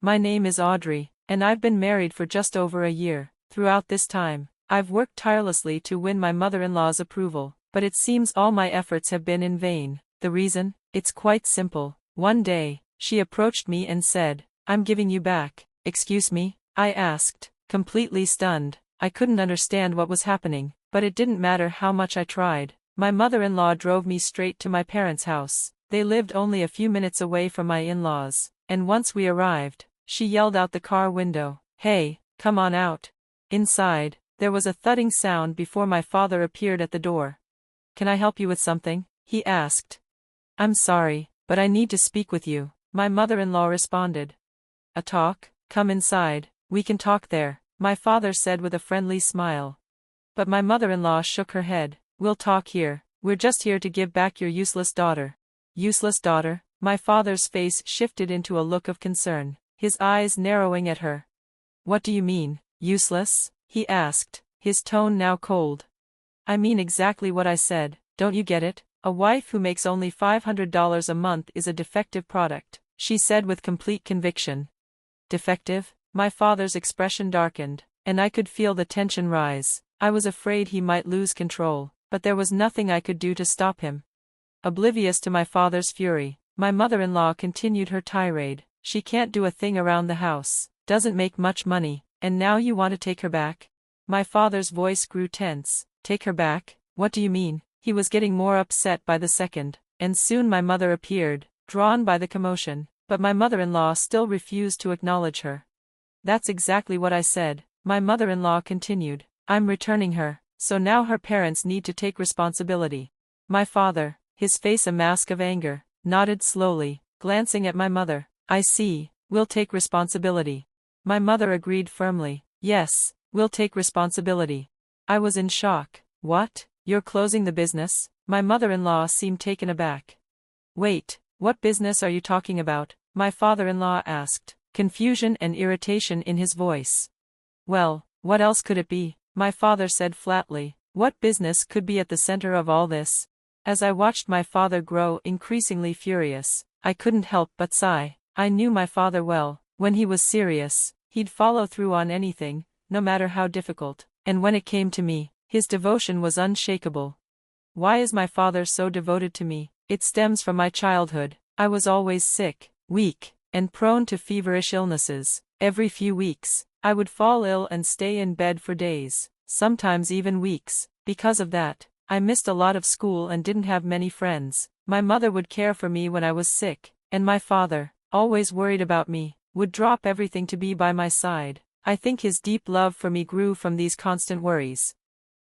My name is Audrey, and I've been married for just over a year. Throughout this time, I've worked tirelessly to win my mother-in-law's approval, but it seems all my efforts have been in vain. The reason? It's quite simple. One day, she approached me and said, "I'm giving you back." "Excuse me?" I asked, completely stunned. I couldn't understand what was happening, but it didn't matter how much I tried. My mother-in-law drove me straight to my parents' house. They lived only a few minutes away from my in-laws, and once we arrived, she yelled out the car window, "Hey, come on out." Inside, there was a thudding sound before my father appeared at the door. "Can I help you with something?" he asked. "I'm sorry, but I need to speak with you," my mother-in-law responded. "A talk? Come inside, we can talk there," my father said with a friendly smile. But my mother-in-law shook her head. "We'll talk here. We're just here to give back your useless daughter." Useless daughter? My father's face shifted into a look of concern, his eyes narrowing at her. "What do you mean, useless?" he asked, his tone now cold. "I mean exactly what I said, don't you get it? A wife who makes only $500 a month is a defective product," she said with complete conviction. Defective? My father's expression darkened, and I could feel the tension rise. I was afraid he might lose control, but there was nothing I could do to stop him. Oblivious to my father's fury, my mother-in-law continued her tirade. "She can't do a thing around the house, doesn't make much money, and now you want to take her back?" My father's voice grew tense. "Take her back? What do you mean?" He was getting more upset by the second, and soon my mother appeared, drawn by the commotion, but my mother-in-law still refused to acknowledge her. "That's exactly what I said," my mother-in-law continued. "I'm returning her, so now her parents need to take responsibility." My father, his face a mask of anger, nodded slowly, glancing at my mother. "I see, we'll take responsibility." My mother agreed firmly. "Yes, we'll take responsibility." I was in shock. "What? You're closing the business?" My mother-in-law seemed taken aback. "Wait, what business are you talking about?" my father-in-law asked, confusion and irritation in his voice. "Well, what else could it be?" my father said flatly. "What business could be at the center of all this?" As I watched my father grow increasingly furious, I couldn't help but sigh. I knew my father well. When he was serious, he'd follow through on anything, no matter how difficult, and when it came to me, his devotion was unshakable. Why is my father so devoted to me? It stems from my childhood. I was always sick, weak, and prone to feverish illnesses. Every few weeks, I would fall ill and stay in bed for days, sometimes even weeks. Because of that, I missed a lot of school and didn't have many friends. My mother would care for me when I was sick, and my father, always worried about me, would drop everything to be by my side. I think his deep love for me grew from these constant worries.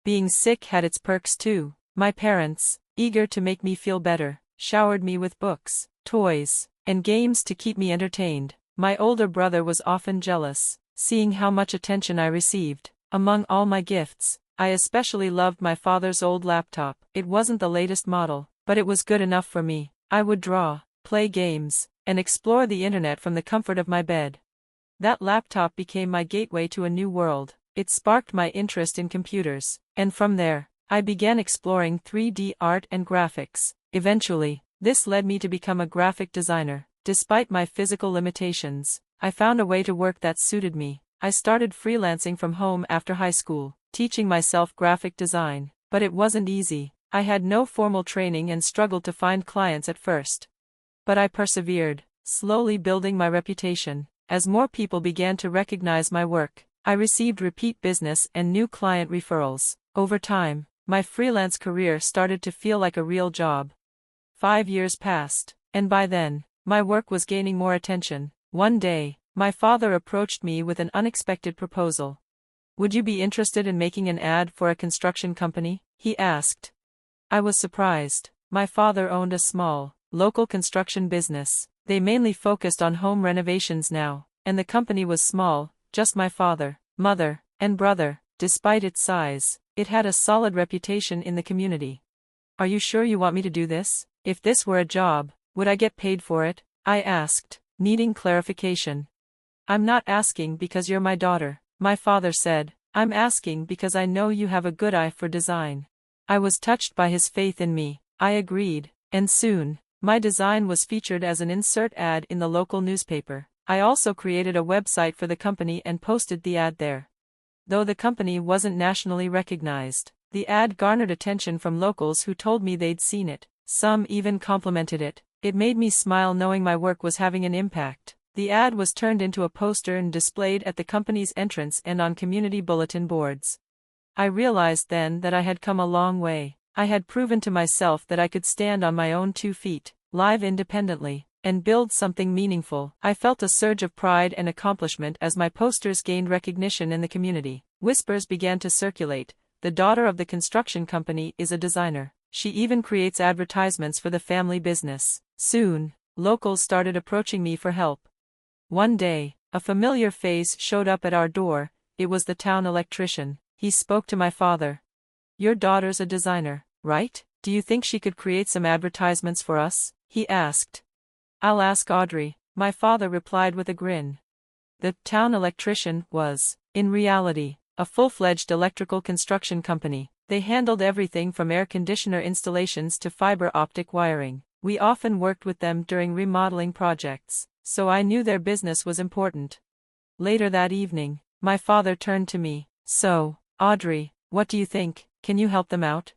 Being sick had its perks too. My parents, eager to make me feel better, showered me with books, toys, and games to keep me entertained. My older brother was often jealous, seeing how much attention I received. Among all my gifts, I especially loved my father's old laptop. It wasn't the latest model, but it was good enough for me. I would draw, play games, and explore the internet from the comfort of my bed. That laptop became my gateway to a new world. It sparked my interest in computers, and from there, I began exploring 3D art and graphics. Eventually, this led me to become a graphic designer. Despite my physical limitations, I found a way to work that suited me. I started freelancing from home after high school, teaching myself graphic design, but it wasn't easy. I had no formal training and struggled to find clients at first. But I persevered, slowly building my reputation. As more people began to recognize my work, I received repeat business and new client referrals. Over time, my freelance career started to feel like a real job. 5 years passed, and by then, my work was gaining more attention. One day, my father approached me with an unexpected proposal. "Would you be interested in making an ad for a construction company?" he asked. I was surprised. My father owned a small, local construction business. They mainly focused on home renovations now, and the company was small, just my father, mother, and brother. Despite its size, it had a solid reputation in the community. "Are you sure you want me to do this? If this were a job, would I get paid for it?" I asked, needing clarification. "I'm not asking because you're my daughter," my father said. "I'm asking because I know you have a good eye for design." I was touched by his faith in me. I agreed, and soon, my design was featured as an insert ad in the local newspaper. I also created a website for the company and posted the ad there. Though the company wasn't nationally recognized, the ad garnered attention from locals who told me they'd seen it. Some even complimented it. It made me smile knowing my work was having an impact. The ad was turned into a poster and displayed at the company's entrance and on community bulletin boards. I realized then that I had come a long way. I had proven to myself that I could stand on my own 2 feet, live independently, and build something meaningful. I felt a surge of pride and accomplishment as my posters gained recognition in the community. Whispers began to circulate. The daughter of the construction company is a designer. She even creates advertisements for the family business. Soon, locals started approaching me for help. One day, a familiar face showed up at our door. It was the town electrician. He spoke to my father. "Your daughter's a designer, right? Do you think she could create some advertisements for us?" he asked. "I'll ask Audrey," my father replied with a grin. The town electrician was, in reality, a full-fledged electrical construction company. They handled everything from air conditioner installations to fiber optic wiring. We often worked with them during remodeling projects, so I knew their business was important. Later that evening, my father turned to me. "So, Audrey, what do you think? Can you help them out?"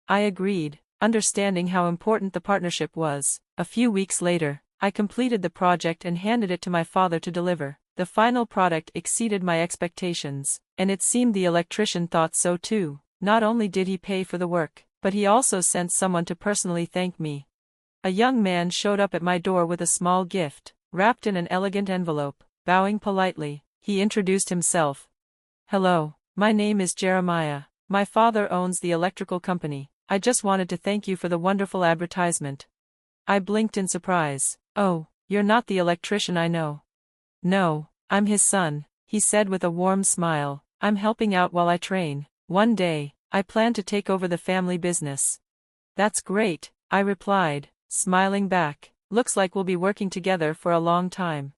I agreed, understanding how important the partnership was. A few weeks later, I completed the project and handed it to my father to deliver. The final product exceeded my expectations, and it seemed the electrician thought so too. Not only did he pay for the work, but he also sent someone to personally thank me. A young man showed up at my door with a small gift, wrapped in an elegant envelope. Bowing politely, he introduced himself. "Hello, my name is Jeremiah. My father owns the electrical company. I just wanted to thank you for the wonderful advertisement." I blinked in surprise. "Oh, you're not the electrician I know." "No, I'm his son," he said with a warm smile. "I'm helping out while I train. One day, I plan to take over the family business." "That's great," I replied, smiling back. "Looks like we'll be working together for a long time."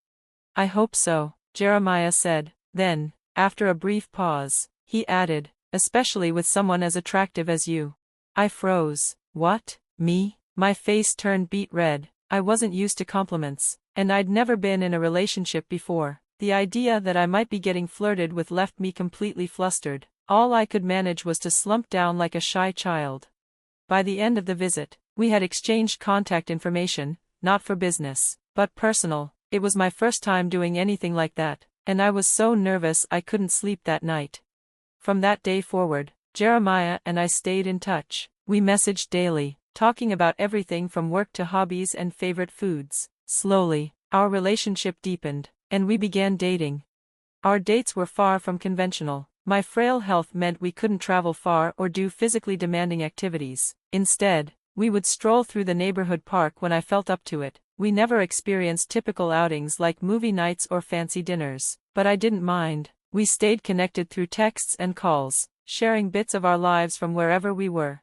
"I hope so," Jeremiah said. Then, after a brief pause, he added, "especially with someone as attractive as you." I froze. "What? Me?" My face turned beet red. I wasn't used to compliments, and I'd never been in a relationship before. The idea that I might be getting flirted with left me completely flustered. All I could manage was to slump down like a shy child. By the end of the visit, we had exchanged contact information, not for business, but personal. It was my first time doing anything like that, and I was so nervous I couldn't sleep that night. From that day forward, Jeremiah and I stayed in touch. We messaged daily, talking about everything from work to hobbies and favorite foods. Slowly, our relationship deepened, and we began dating. Our dates were far from conventional. My frail health meant we couldn't travel far or do physically demanding activities. Instead, we would stroll through the neighborhood park when I felt up to it. We never experienced typical outings like movie nights or fancy dinners, but I didn't mind. We stayed connected through texts and calls, sharing bits of our lives from wherever we were.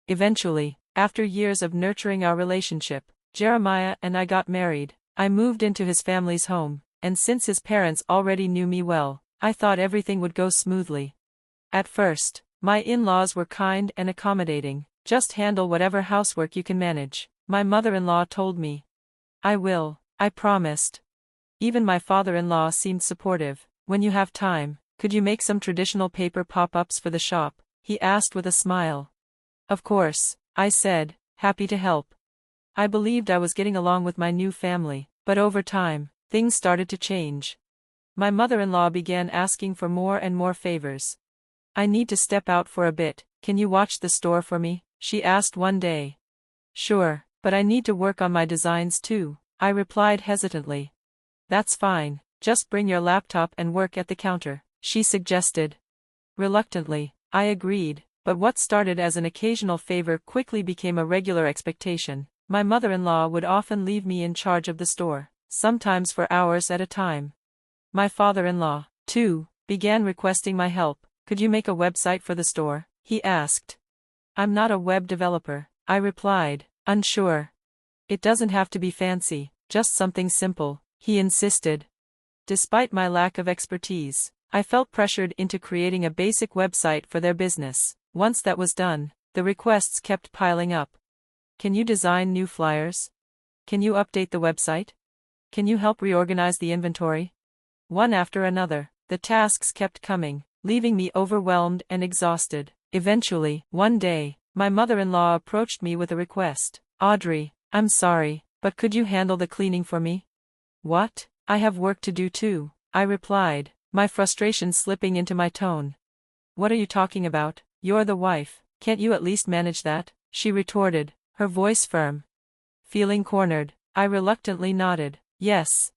Eventually, after years of nurturing our relationship, Jeremiah and I got married. I moved into his family's home, and since his parents already knew me well, I thought everything would go smoothly. At first, my in-laws were kind and accommodating. "Just handle whatever housework you can manage," my mother-in-law told me. "I will," I promised. Even my father-in-law seemed supportive. "When you have time, could you make some traditional paper pop-ups for the shop?" he asked with a smile. "Of course," I said, happy to help. I believed I was getting along with my new family, but over time, things started to change. My mother-in-law began asking for more and more favors. "I need to step out for a bit, can you watch the store for me?" she asked one day. "Sure, but I need to work on my designs too," I replied hesitantly. "That's fine, just bring your laptop and work at the counter," she suggested. Reluctantly, I agreed, but what started as an occasional favor quickly became a regular expectation. My mother-in-law would often leave me in charge of the store, sometimes for hours at a time. My father-in-law, too, began requesting my help. "Could you make a website for the store?" he asked. "I'm not a web developer," I replied, unsure. "It doesn't have to be fancy, just something simple," he insisted. Despite my lack of expertise, I felt pressured into creating a basic website for their business. Once that was done, the requests kept piling up. "Can you design new flyers? Can you update the website? Can you help reorganize the inventory? One after another, the tasks kept coming, leaving me overwhelmed and exhausted. Eventually, one day, my mother-in-law approached me with a request. Audrey, I'm sorry, but could you handle the cleaning for me? What? I have work to do too, I replied, my frustration slipping into my tone. What are you talking about? You're the wife, can't you at least manage that? She retorted, her voice firm. Feeling cornered, I reluctantly nodded. Yes,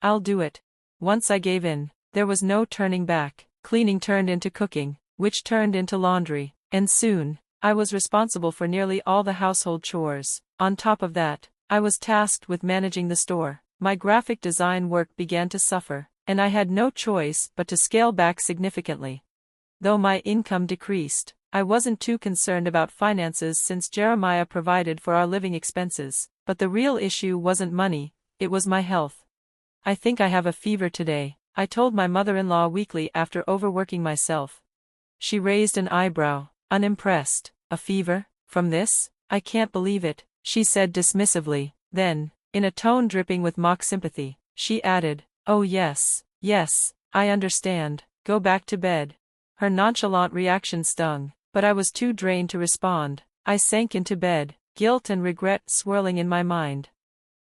I'll do it. Once I gave in, there was no turning back. Cleaning turned into cooking, which turned into laundry, and soon, I was responsible for nearly all the household chores. On top of that, I was tasked with managing the store. My graphic design work began to suffer, and I had no choice but to scale back significantly. Though my income decreased, I wasn't too concerned about finances since Jeremiah provided for our living expenses, but the real issue wasn't money, it was my health. I think I have a fever today, I told my mother-in-law weekly after overworking myself. She raised an eyebrow, unimpressed. A fever? From this? I can't believe it, she said dismissively. Then, in a tone dripping with mock sympathy, she added, oh yes, I understand, go back to bed. Her nonchalant reaction stung, but I was too drained to respond. I sank into bed, guilt and regret swirling in my mind.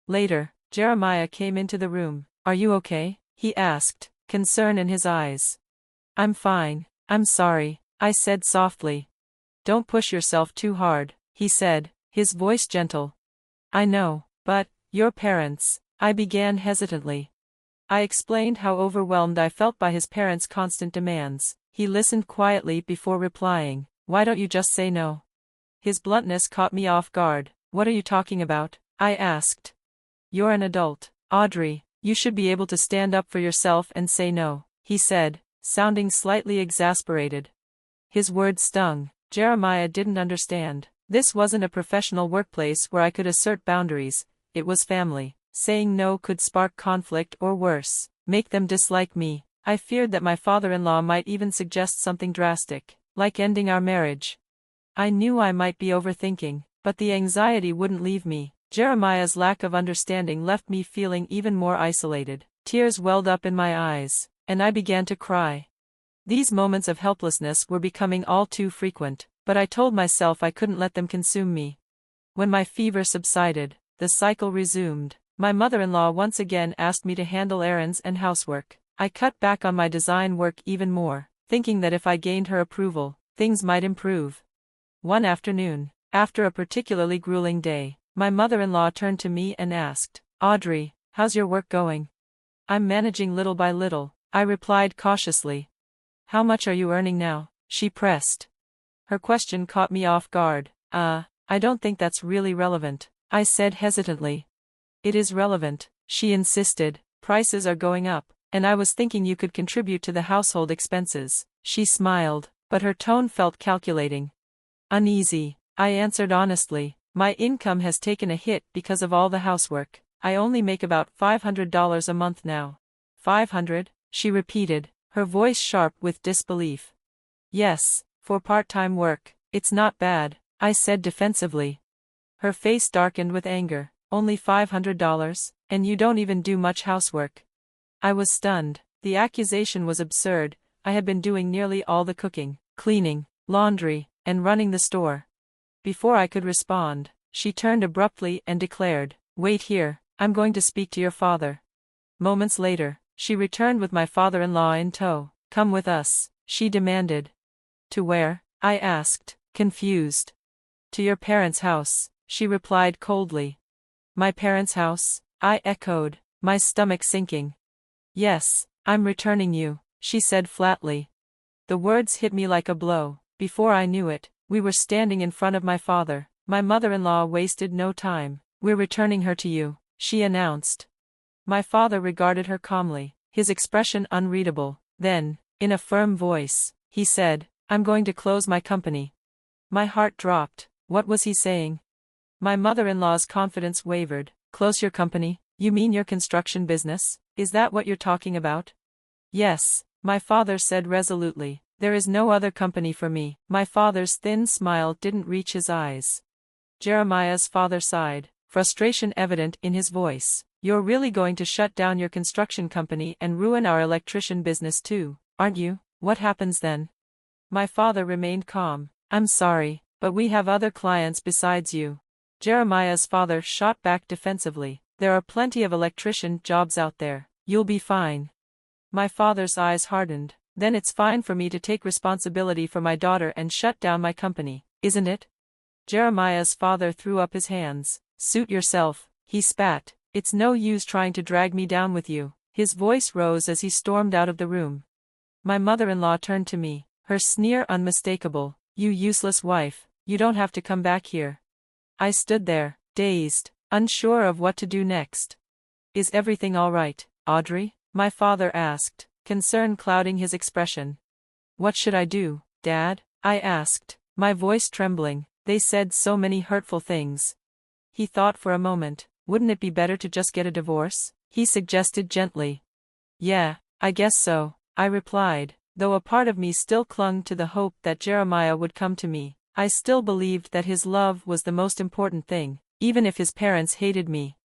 Later, Jeremiah came into the room. Are you okay? He asked, concern in his eyes. I'm fine, I'm sorry, I said softly. Don't push yourself too hard, he said, his voice gentle. I know, but, your parents, I began hesitantly. I explained how overwhelmed I felt by his parents' constant demands. He listened quietly before replying, why don't you just say no? His bluntness caught me off guard. What are you talking about? I asked. You're an adult, Audrey, you should be able to stand up for yourself and say no, he said, sounding slightly exasperated. His words stung. Jeremiah didn't understand. This wasn't a professional workplace where I could assert boundaries, it was family. Saying no could spark conflict or worse, make them dislike me. I feared that my father-in-law might even suggest something drastic, like ending our marriage. I knew I might be overthinking, but the anxiety wouldn't leave me. Jeremiah's lack of understanding left me feeling even more isolated. Tears welled up in my eyes, and I began to cry. These moments of helplessness were becoming all too frequent, but I told myself I couldn't let them consume me. When my fever subsided, the cycle resumed. My mother-in-law once again asked me to handle errands and housework. I cut back on my design work even more, thinking that if I gained her approval, things might improve. One afternoon, after a particularly grueling day, my mother-in-law turned to me and asked, Audrey, how's your work going? I'm managing little by little, I replied cautiously. How much are you earning now? She pressed. Her question caught me off guard. I don't think that's really relevant, I said hesitantly. It is relevant, she insisted. Prices are going up, and I was thinking you could contribute to the household expenses. She smiled, but her tone felt calculating. Uneasy, I answered honestly. My income has taken a hit because of all the housework. I only make about $500 a month now. 500? She repeated, her voice sharp with disbelief. Yes, for part-time work, it's not bad, I said defensively. Her face darkened with anger. Only $500, and you don't even do much housework. I was stunned. The accusation was absurd. I had been doing nearly all the cooking, cleaning, laundry, and running the store. Before I could respond, she turned abruptly and declared, wait here, I'm going to speak to your father. Moments later, she returned with my father-in-law in tow. Come with us, she demanded. To where? I asked, confused. To your parents' house, she replied coldly. My parents' house? I echoed, my stomach sinking. Yes, I'm returning you, she said flatly. The words hit me like a blow. Before I knew it, we were standing in front of my father. My mother-in-law wasted no time. We're returning her to you, she announced. My father regarded her calmly, his expression unreadable. Then, in a firm voice, he said, I'm going to close my company. My heart dropped. What was he saying? My mother-in-law's confidence wavered. Close your company? You mean your construction business? Is that what you're talking about? Yes, my father said resolutely. There is no other company for me. My father's thin smile didn't reach his eyes. Jeremiah's father sighed, frustration evident in his voice. You're really going to shut down your construction company and ruin our electrician business too, aren't you? What happens then? My father remained calm. I'm sorry, but we have other clients besides you. Jeremiah's father shot back defensively. There are plenty of electrician jobs out there. You'll be fine. My father's eyes hardened. Then it's fine for me to take responsibility for my daughter and shut down my company, isn't it? Jeremiah's father threw up his hands. Suit yourself, he spat. It's no use trying to drag me down with you. His voice rose as he stormed out of the room. My mother-in-law turned to me, her sneer unmistakable. You useless wife, you don't have to come back here. I stood there, dazed, unsure of what to do next. Is everything all right, Audrey? My father asked, concern clouding his expression. What should I do, Dad? I asked, my voice trembling. They said so many hurtful things. He thought for a moment. Wouldn't it be better to just get a divorce? He suggested gently. Yeah, I guess so, I replied, though a part of me still clung to the hope that Jeremiah would come to me. I still believed that his love was the most important thing, even if his parents hated me.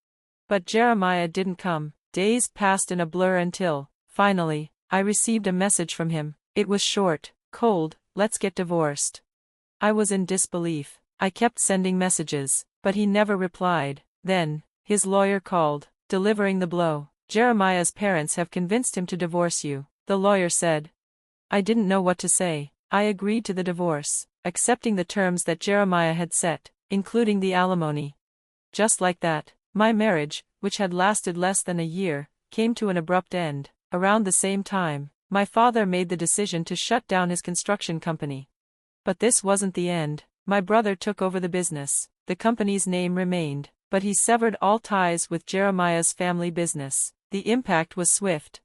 But Jeremiah didn't come. Days passed in a blur until, finally, I received a message from him. It was short, cold, let's get divorced. I was in disbelief. I kept sending messages, but he never replied. Then, his lawyer called, delivering the blow. Jeremiah's parents have convinced him to divorce you, the lawyer said. I didn't know what to say. I agreed to the divorce, accepting the terms that Jeremiah had set, including the alimony. Just like that, my marriage, which had lasted less than a year, came to an abrupt end. Around the same time, my father made the decision to shut down his construction company. But this wasn't the end. My brother took over the business. The company's name remained, but he severed all ties with Jeremiah's family business. The impact was swift.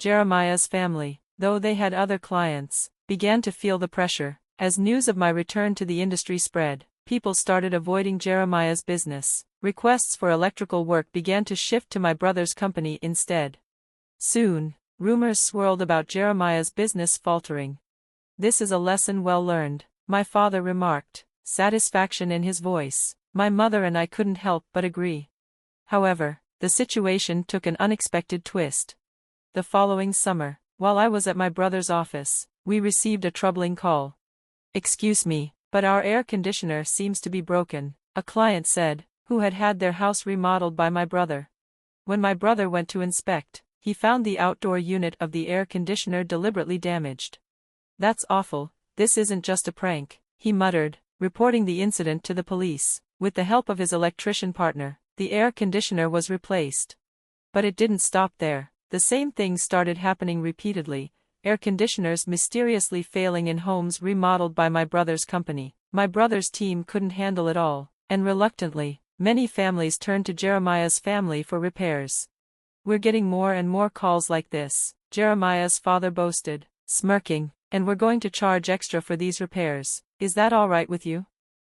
Jeremiah's family, though they had other clients, began to feel the pressure. As news of my return to the industry spread, people started avoiding Jeremiah's business. Requests for electrical work began to shift to my brother's company instead. Soon, rumors swirled about Jeremiah's business faltering. This is a lesson well learned, my father remarked, satisfaction in his voice. My mother and I couldn't help but agree. However, the situation took an unexpected twist. The following summer, while I was at my brother's office, we received a troubling call. Excuse me, but our air conditioner seems to be broken, a client said, who had had their house remodeled by my brother. When my brother went to inspect, he found the outdoor unit of the air conditioner deliberately damaged. That's awful, this isn't just a prank, he muttered, reporting the incident to the police. With the help of his electrician partner, the air conditioner was replaced. But it didn't stop there. The same thing started happening repeatedly, air conditioners mysteriously failing in homes remodeled by my brother's company. My brother's team couldn't handle it all, and reluctantly, many families turned to Jeremiah's family for repairs. We're getting more and more calls like this, Jeremiah's father boasted, smirking, and we're going to charge extra for these repairs. Is that all right with you?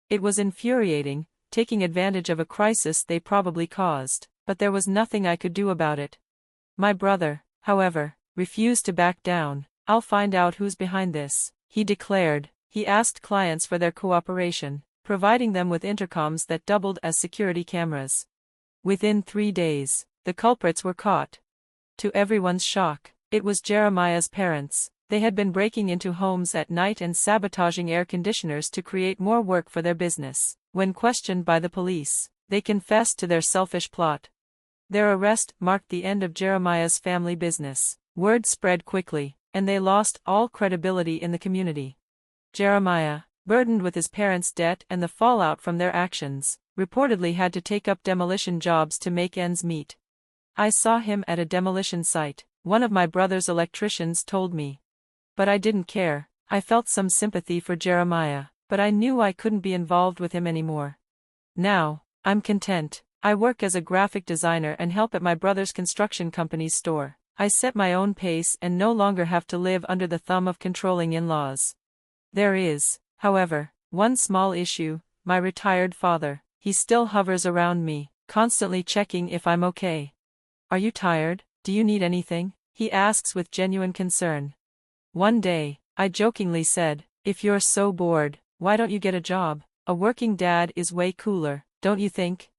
It was infuriating, taking advantage of a crisis they probably caused, but there was nothing I could do about it. My brother, however, refused to back down. I'll find out who's behind this, he declared. He asked clients for their cooperation, providing them with intercoms that doubled as security cameras. Within 3 days, the culprits were caught. To everyone's shock, it was Jeremiah's parents. They had been breaking into homes at night and sabotaging air conditioners to create more work for their business. When questioned by the police, they confessed to their selfish plot. Their arrest marked the end of Jeremiah's family business. Word spread quickly, and they lost all credibility in the community. Jeremiah, burdened with his parents' debt and the fallout from their actions, reportedly had to take up demolition jobs to make ends meet. I saw him at a demolition site, one of my brother's electricians told me. But I didn't care. I felt some sympathy for Jeremiah, but I knew I couldn't be involved with him anymore. Now, I'm content. I work as a graphic designer and help at my brother's construction company's store. I set my own pace and no longer have to live under the thumb of controlling in-laws. There is, however, one small issue, my retired father. He still hovers around me, constantly checking if I'm okay. Are you tired? Do you need anything? He asks with genuine concern. One day, I jokingly said, if you're so bored, why don't you get a job? A working dad is way cooler, don't you think?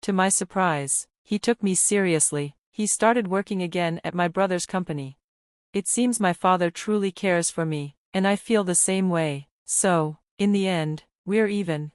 To my surprise, He took me seriously. He started working again at my brother's company. It seems my father truly cares for me, and I feel the same way. So, in the end, we're even.